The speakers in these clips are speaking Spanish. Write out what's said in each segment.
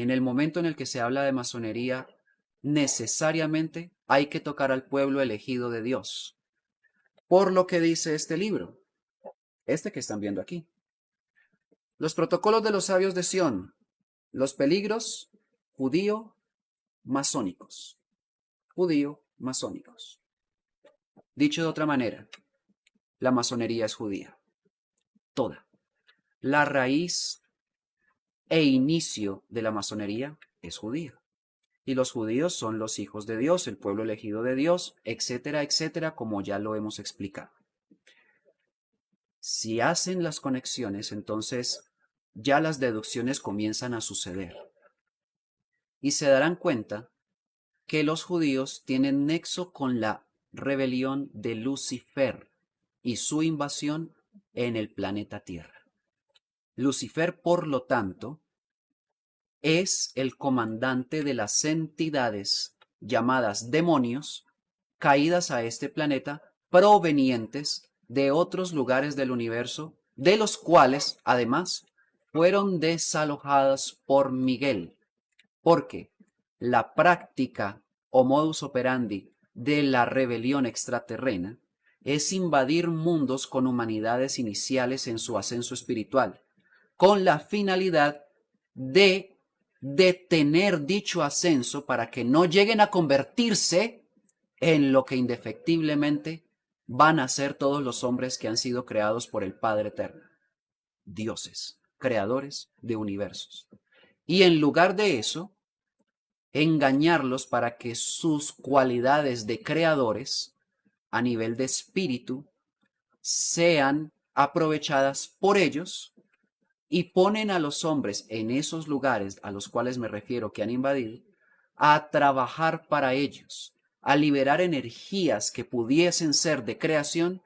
En el momento en el que se habla de masonería, necesariamente hay que tocar al pueblo elegido de Dios. Por lo que dice este libro, este que están viendo aquí. Los protocolos de los sabios de Sión, los peligros judío-masónicos. Judío-masónicos. Dicho de otra manera, la masonería es judía. Toda. La raíz e inicio de la masonería es judía. Y los judíos son los hijos de Dios, el pueblo elegido de Dios, etcétera, etcétera, como ya lo hemos explicado. Si hacen las conexiones, entonces ya las deducciones comienzan a suceder. Y se darán cuenta que los judíos tienen nexo con la rebelión de Lucifer y su invasión en el planeta Tierra. Lucifer, por lo tanto, es el comandante de las entidades llamadas demonios caídas a este planeta provenientes de otros lugares del universo, de los cuales, además, fueron desalojadas por Miguel, porque la práctica o modus operandi de la rebelión extraterrena es invadir mundos con humanidades iniciales en su ascenso espiritual, con la finalidad de detener dicho ascenso para que no lleguen a convertirse en lo que indefectiblemente van a ser todos los hombres que han sido creados por el Padre Eterno, dioses, creadores de universos. Y en lugar de eso, engañarlos para que sus cualidades de creadores a nivel de espíritu sean aprovechadas por ellos, y ponen a los hombres en esos lugares a los cuales me refiero que han invadido a trabajar para ellos, a liberar energías que pudiesen ser de creación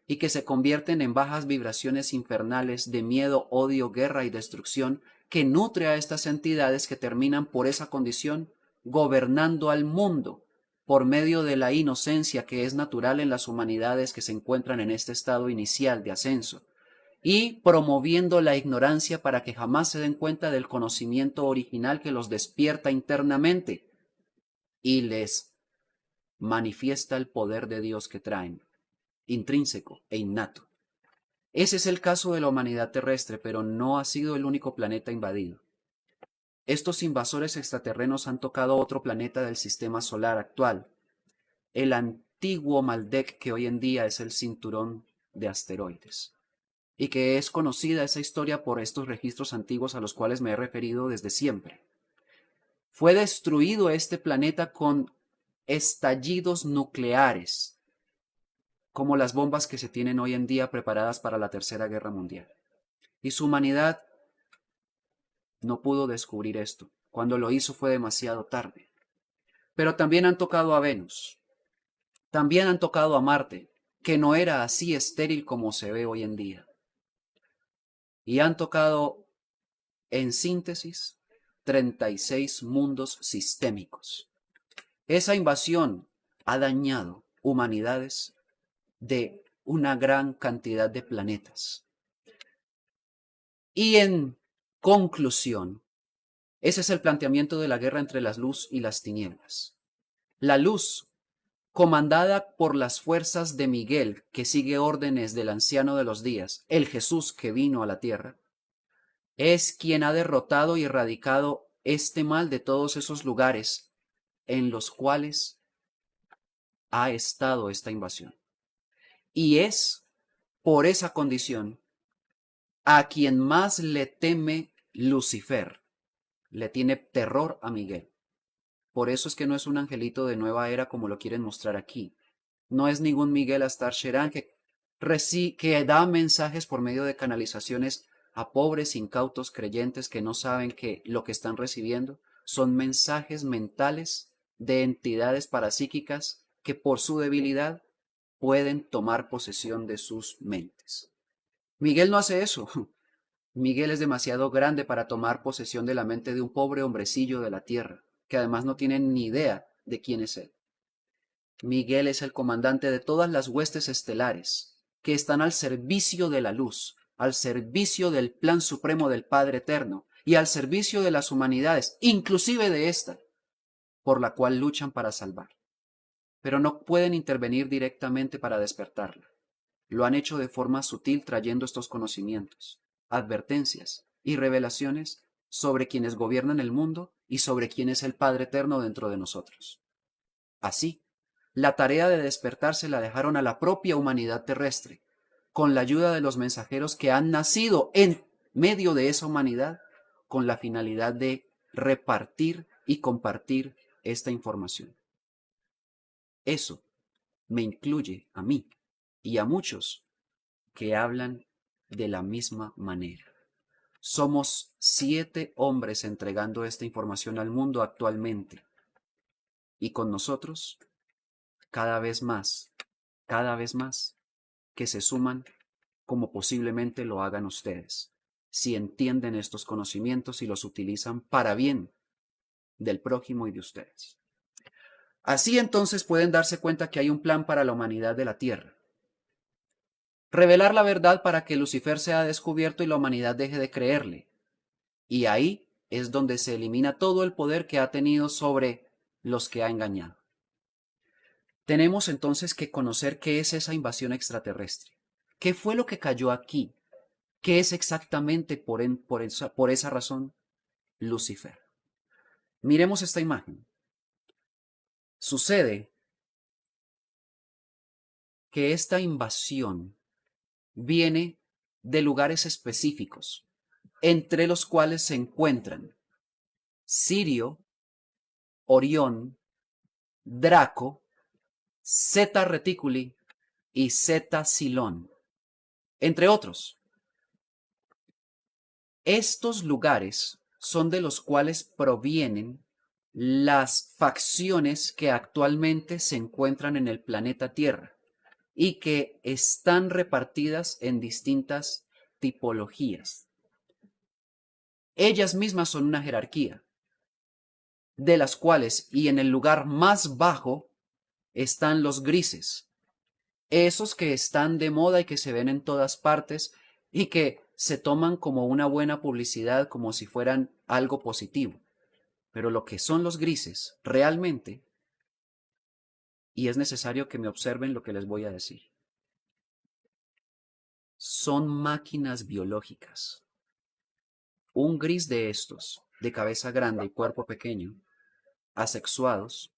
y que se convierten en bajas vibraciones infernales de miedo, odio, guerra y destrucción que nutre a estas entidades que terminan por esa condición gobernando al mundo por medio de la inocencia que es natural en las humanidades que se encuentran en este estado inicial de ascenso, y promoviendo la ignorancia para que jamás se den cuenta del conocimiento original que los despierta internamente y les manifiesta el poder de Dios que traen, intrínseco e innato. Ese es el caso de la humanidad terrestre, pero no ha sido el único planeta invadido. Estos invasores extraterrenos han tocado otro planeta del sistema solar actual, el antiguo Maldek, que hoy en día es el cinturón de asteroides, y que es conocida esa historia por estos registros antiguos a los cuales me he referido desde siempre. Fue destruido este planeta con estallidos nucleares, como las bombas que se tienen hoy en día preparadas para la Tercera Guerra Mundial. Y su humanidad no pudo descubrir esto. Cuando lo hizo fue demasiado tarde. Pero también han tocado a Venus. También han tocado a Marte, que no era así estéril como se ve hoy en día. Y han tocado, en síntesis, 36 mundos sistémicos. Esa invasión ha dañado humanidades de una gran cantidad de planetas. Y en conclusión, ese es el planteamiento de la guerra entre la luz y las tinieblas. La luz, comandada por las fuerzas de Miguel, que sigue órdenes del anciano de los días, el Jesús que vino a la tierra, es quien ha derrotado y erradicado este mal de todos esos lugares en los cuales ha estado esta invasión. Y es por esa condición a quien más le teme Lucifer, le tiene terror a Miguel. Por eso es que no es un angelito de nueva era como lo quieren mostrar aquí. No es ningún Miguel Astar Sherán que da mensajes por medio de canalizaciones a pobres incautos creyentes que no saben que lo que están recibiendo son mensajes mentales de entidades parapsíquicas que por su debilidad pueden tomar posesión de sus mentes. Miguel no hace eso. Miguel es demasiado grande para tomar posesión de la mente de un pobre hombrecillo de la tierra, que además no tiene ni idea de quién es él. Miguel es el comandante de todas las huestes estelares, que están al servicio de la luz, al servicio del plan supremo del Padre Eterno, y al servicio de las humanidades, inclusive de esta, por la cual luchan para salvar. Pero no pueden intervenir directamente para despertarla. Lo han hecho de forma sutil trayendo estos conocimientos, advertencias y revelaciones sobre quienes gobiernan el mundo y sobre quién es el Padre Eterno dentro de nosotros. Así, la tarea de despertar se la dejaron a la propia humanidad terrestre, con la ayuda de los mensajeros que han nacido en medio de esa humanidad, con la finalidad de repartir y compartir esta información. Eso me incluye a mí y a muchos que hablan de la misma manera. Somos 7 hombres entregando esta información al mundo actualmente. Y con nosotros, cada vez más, que se suman como posiblemente lo hagan ustedes, si entienden estos conocimientos y los utilizan para bien del prójimo y de ustedes. Así entonces pueden darse cuenta que hay un plan para la humanidad de la Tierra. Revelar la verdad para que Lucifer sea descubierto y la humanidad deje de creerle. Y ahí es donde se elimina todo el poder que ha tenido sobre los que ha engañado. Tenemos entonces que conocer qué es esa invasión extraterrestre. ¿Qué fue lo que cayó aquí? ¿Qué es exactamente por esa razón Lucifer? Miremos esta imagen. Sucede que esta invasión viene de lugares específicos, entre los cuales se encuentran Sirio, Orión, Draco, Zeta Reticuli y Zeta Silón, entre otros. Estos lugares son de los cuales provienen las facciones que actualmente se encuentran en el planeta Tierra y que están repartidas en distintas tipologías. Ellas mismas son una jerarquía, de las cuales, y en el lugar más bajo, están los grises, esos que están de moda y que se ven en todas partes y que se toman como una buena publicidad, como si fueran algo positivo. Pero lo que son los grises, realmente, y es necesario que me observen lo que les voy a decir, son máquinas biológicas. Un gris de estos, de cabeza grande y cuerpo pequeño, asexuados,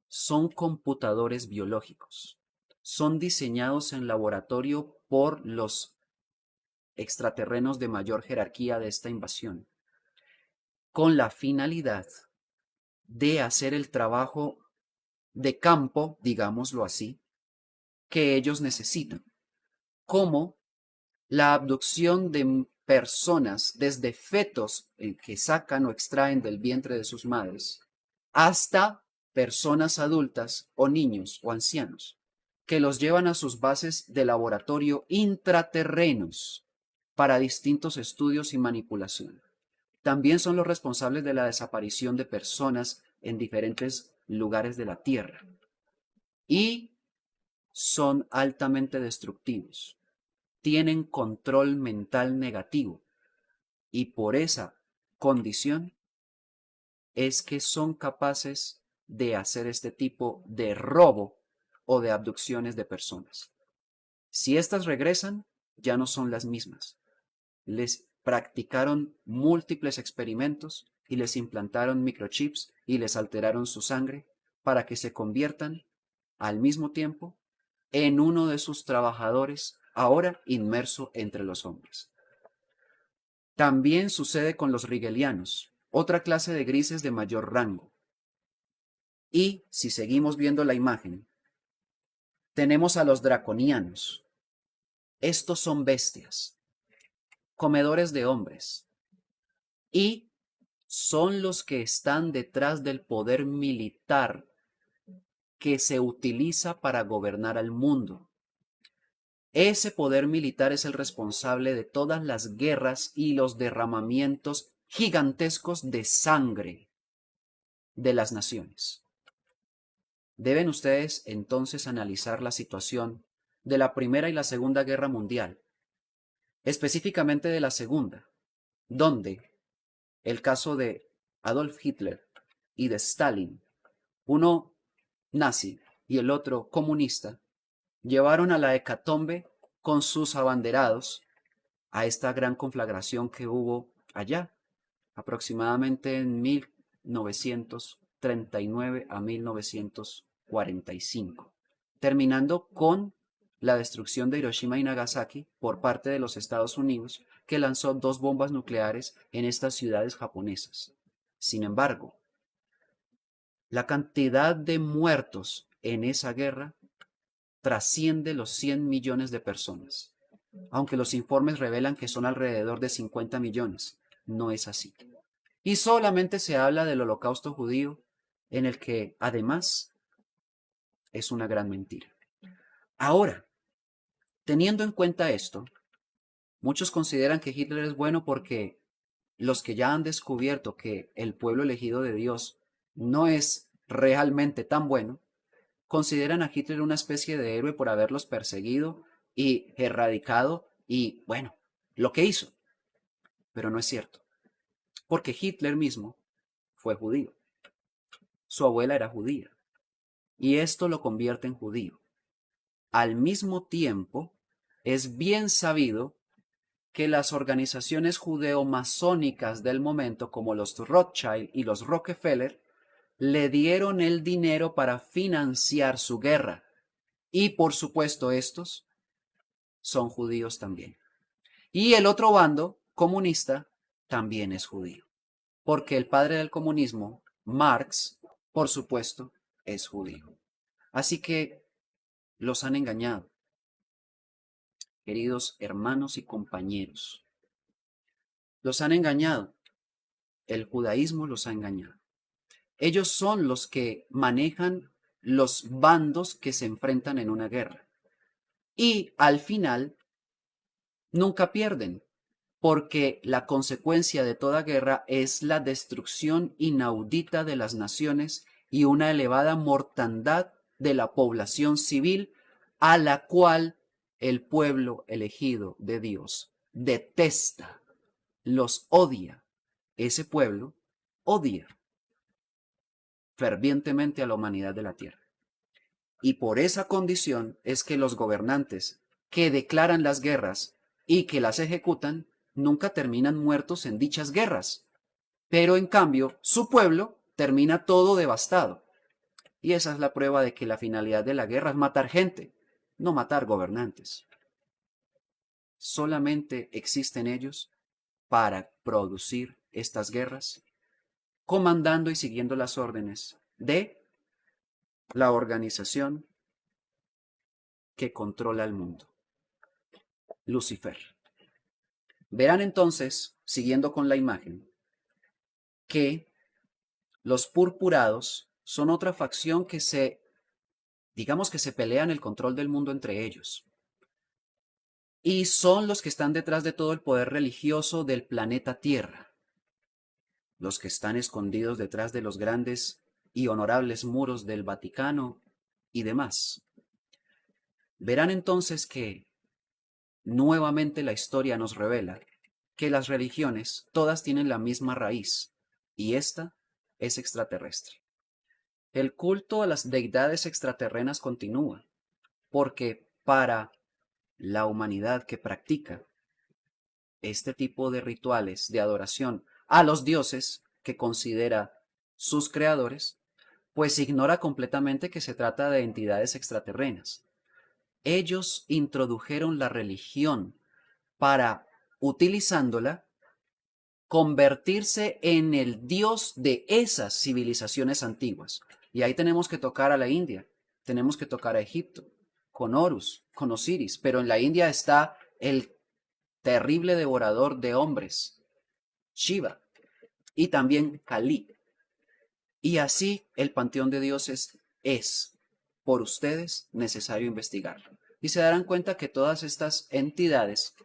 son computadores biológicos. Son diseñados en laboratorio por los extraterrenos de mayor jerarquía de esta invasión, con la finalidad de hacer el trabajo de campo, digámoslo así, que ellos necesitan, como la abducción de personas desde fetos que sacan o extraen del vientre de sus madres, hasta personas adultas o niños o ancianos, que los llevan a sus bases de laboratorio intraterrenos para distintos estudios y manipulación. También son los responsables de la desaparición de personas en diferentes lugares de la Tierra. Y son altamente destructivos. Tienen control mental negativo. Y por esa condición es que son capaces de hacer este tipo de robo o de abducciones de personas. Si éstas regresan, ya no son las mismas. Les practicaron múltiples experimentos y les implantaron microchips y les alteraron su sangre para que se conviertan al mismo tiempo en uno de sus trabajadores ahora inmerso entre los hombres. También sucede con los rigelianos, otra clase de grises de mayor rango. Y si seguimos viendo la imagen, tenemos a los draconianos. Estos son bestias, comedores de hombres, y son los que están detrás del poder militar que se utiliza para gobernar al mundo. Ese poder militar es el responsable de todas las guerras y los derramamientos gigantescos de sangre de las naciones. Deben ustedes entonces analizar la situación de la Primera y la Segunda Guerra Mundial, específicamente de la Segunda, donde el caso de Adolf Hitler y de Stalin, uno nazi y el otro comunista, llevaron a la hecatombe con sus abanderados a esta gran conflagración que hubo allá, aproximadamente en 1939 a 1945, terminando con la destrucción de Hiroshima y Nagasaki por parte de los Estados Unidos, que lanzó 2 bombas nucleares en estas ciudades japonesas. Sin embargo, la cantidad de muertos en esa guerra trasciende los 100 millones de personas, aunque los informes revelan que son alrededor de 50 millones. No es así. Y solamente se habla del holocausto judío, en el que además es una gran mentira. Ahora, teniendo en cuenta esto, muchos consideran que Hitler es bueno porque los que ya han descubierto que el pueblo elegido de Dios no es realmente tan bueno, consideran a Hitler una especie de héroe por haberlos perseguido y erradicado y, bueno, lo que hizo. Pero no es cierto, porque Hitler mismo fue judío. Su abuela era judía y esto lo convierte en judío. Al mismo tiempo, es bien sabido que las organizaciones judeo-masónicas del momento, como los Rothschild y los Rockefeller, le dieron el dinero para financiar su guerra. Y por supuesto estos son judíos también. Y el otro bando, comunista, también es judío. Porque el padre del comunismo, Marx, por supuesto, es judío. Así que los han engañado, queridos hermanos y compañeros. Los han engañado. El judaísmo los ha engañado. Ellos son los que manejan los bandos que se enfrentan en una guerra. Y al final nunca pierden, porque la consecuencia de toda guerra es la destrucción inaudita de las naciones y una elevada mortandad de la población civil, a la cual el pueblo elegido de Dios detesta, los odia. Ese pueblo odia fervientemente a la humanidad de la tierra. Y por esa condición es que los gobernantes que declaran las guerras y que las ejecutan nunca terminan muertos en dichas guerras, pero en cambio su pueblo termina todo devastado. Y esa es la prueba de que la finalidad de la guerra es matar gente, no matar gobernantes. Solamente existen ellos para producir estas guerras, comandando y siguiendo las órdenes de la organización que controla el mundo, Lucifer. Verán entonces, siguiendo con la imagen, que los purpurados son otra facción que digamos que se pelean el control del mundo entre ellos. Y son los que están detrás de todo el poder religioso del planeta Tierra. Los que están escondidos detrás de los grandes y honorables muros del Vaticano y demás. Verán entonces que nuevamente la historia nos revela que las religiones todas tienen la misma raíz, y esta es extraterrestre. El culto a las deidades extraterrenas continúa, porque para la humanidad que practica este tipo de rituales de adoración a los dioses que considera sus creadores, pues ignora completamente que se trata de entidades extraterrenas. Ellos introdujeron la religión para, utilizándola, convertirse en el dios de esas civilizaciones antiguas. Y ahí tenemos que tocar a la India, tenemos que tocar a Egipto, con Horus, con Osiris, pero en la India está el terrible devorador de hombres, Shiva, y también Kali. Y así el panteón de dioses es, por ustedes, necesario investigarlo. Y se darán cuenta que todas estas entidades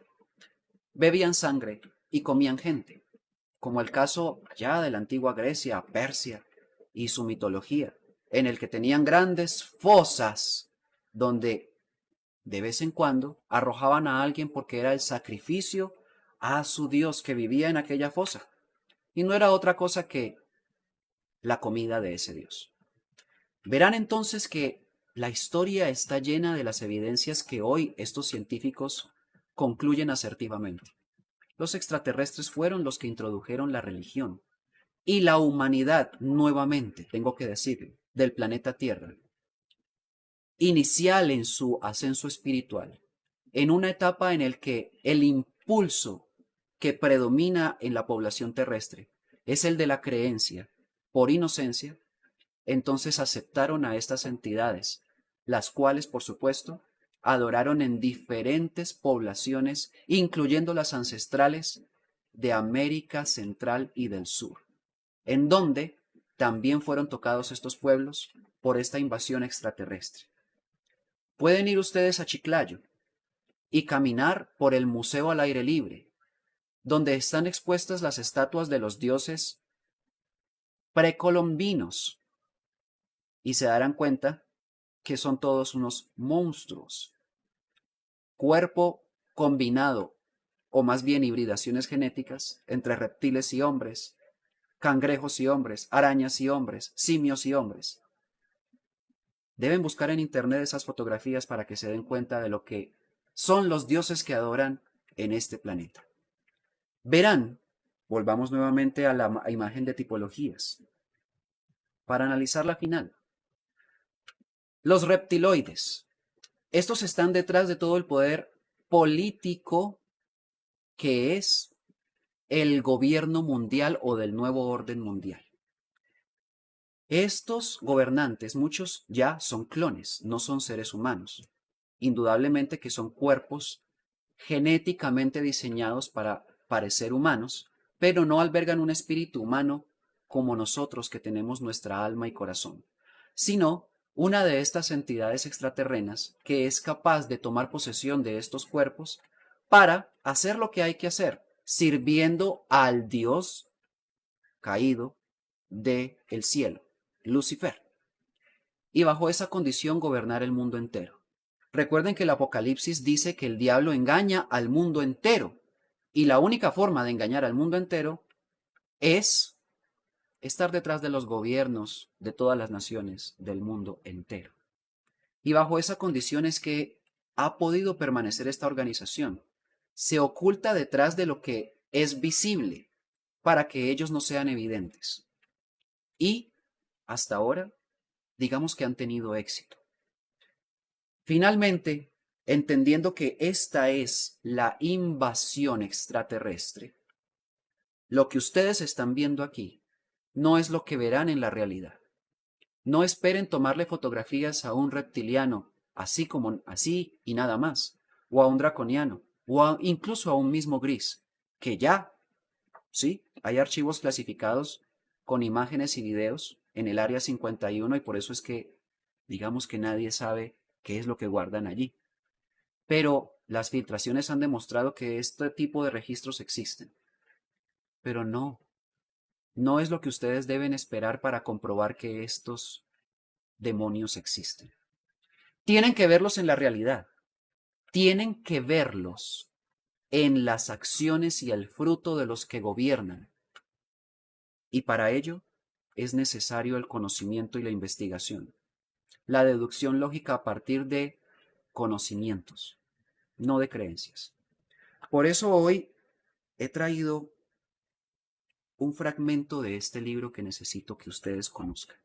bebían sangre y comían gente, como el caso ya de la antigua Grecia, Persia y su mitología, en el que tenían grandes fosas donde de vez en cuando arrojaban a alguien porque era el sacrificio a su dios que vivía en aquella fosa. y no era otra cosa que la comida de ese dios. Verán entonces que la historia está llena de las evidencias que hoy estos científicos concluyen asertivamente. Los extraterrestres fueron los que introdujeron la religión y la humanidad nuevamente, tengo que decirlo, del planeta Tierra, inicial en su ascenso espiritual, en una etapa en el que el impulso que predomina en la población terrestre es el de la creencia por inocencia, entonces aceptaron a estas entidades, las cuales, por supuesto, adoraron en diferentes poblaciones, incluyendo las ancestrales de América Central y del Sur, en donde también fueron tocados estos pueblos por esta invasión extraterrestre. Pueden ir ustedes a Chiclayo y caminar por el museo al aire libre, donde están expuestas las estatuas de los dioses precolombinos, y se darán cuenta que son todos unos monstruos, cuerpo combinado, o más bien hibridaciones genéticas, entre reptiles y hombres, cangrejos y hombres, arañas y hombres, simios y hombres. Deben buscar en internet esas fotografías para que se den cuenta de lo que son los dioses que adoran en este planeta. Verán, volvamos nuevamente a la imagen de tipologías, para analizar la final. Los reptiloides. Estos están detrás de todo el poder político que es el gobierno mundial o del nuevo orden mundial. Estos gobernantes, muchos ya son clones, no son seres humanos. Indudablemente que son cuerpos genéticamente diseñados para parecer humanos, pero no albergan un espíritu humano como nosotros que tenemos nuestra alma y corazón, sino una de estas entidades extraterrenas que es capaz de tomar posesión de estos cuerpos para hacer lo que hay que hacer, sirviendo al Dios caído del cielo, Lucifer, y bajo esa condición gobernar el mundo entero. Recuerden que el Apocalipsis dice que el diablo engaña al mundo entero, y la única forma de engañar al mundo entero es estar detrás de los gobiernos de todas las naciones del mundo entero. Y bajo esa condición es que ha podido permanecer esta organización. Se oculta detrás de lo que es visible para que ellos no sean evidentes. Y hasta ahora, digamos que han tenido éxito. Finalmente, entendiendo que esta es la invasión extraterrestre, lo que ustedes están viendo aquí no es lo que verán en la realidad. No esperen tomarle fotografías a un reptiliano, así como así y nada más, o a un draconiano, o incluso a un mismo gris, que ya, sí, hay archivos clasificados con imágenes y videos en el área 51 y por eso es que, digamos que nadie sabe qué es lo que guardan allí. Pero las filtraciones han demostrado que este tipo de registros existen. Pero no es lo que ustedes deben esperar para comprobar que estos demonios existen. Tienen que verlos en la realidad. Tienen que verlos en las acciones y el fruto de los que gobiernan. Y para ello es necesario el conocimiento y la investigación. La deducción lógica a partir de conocimientos, no de creencias. Por eso hoy he traído un fragmento de este libro que necesito que ustedes conozcan.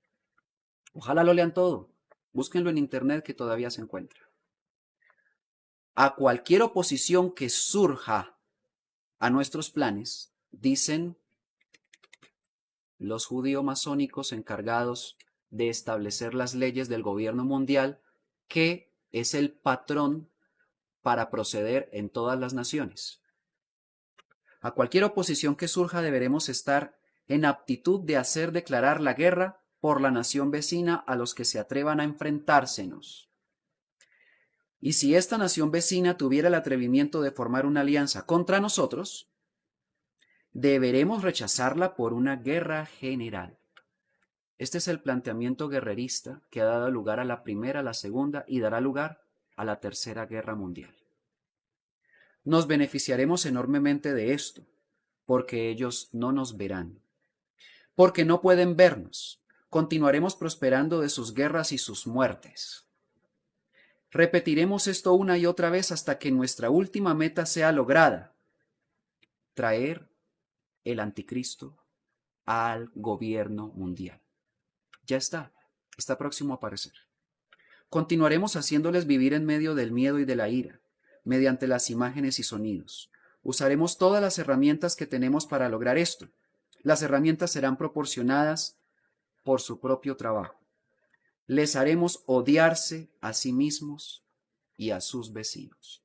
Ojalá lo lean todo. Búsquenlo en internet que todavía se encuentra. A cualquier oposición que surja a nuestros planes, dicen los judío-masónicos encargados de establecer las leyes del gobierno mundial, que es el patrón para proceder en todas las naciones. A cualquier oposición que surja deberemos estar en aptitud de hacer declarar la guerra por la nación vecina a los que se atrevan a enfrentársenos. Y si esta nación vecina tuviera el atrevimiento de formar una alianza contra nosotros, deberemos rechazarla por una guerra general. Este es el planteamiento guerrerista que ha dado lugar a la Primera, la Segunda y dará lugar a la Tercera Guerra Mundial. Nos beneficiaremos enormemente de esto, porque ellos no nos verán, porque no pueden vernos. Continuaremos prosperando de sus guerras y sus muertes. Repetiremos esto una y otra vez hasta que nuestra última meta sea lograda: traer el anticristo al gobierno mundial. Ya está próximo a aparecer. Continuaremos haciéndoles vivir en medio del miedo y de la ira, mediante las imágenes y sonidos. Usaremos todas las herramientas que tenemos para lograr esto. Las herramientas serán proporcionadas por su propio trabajo. Les haremos odiarse a sí mismos y a sus vecinos.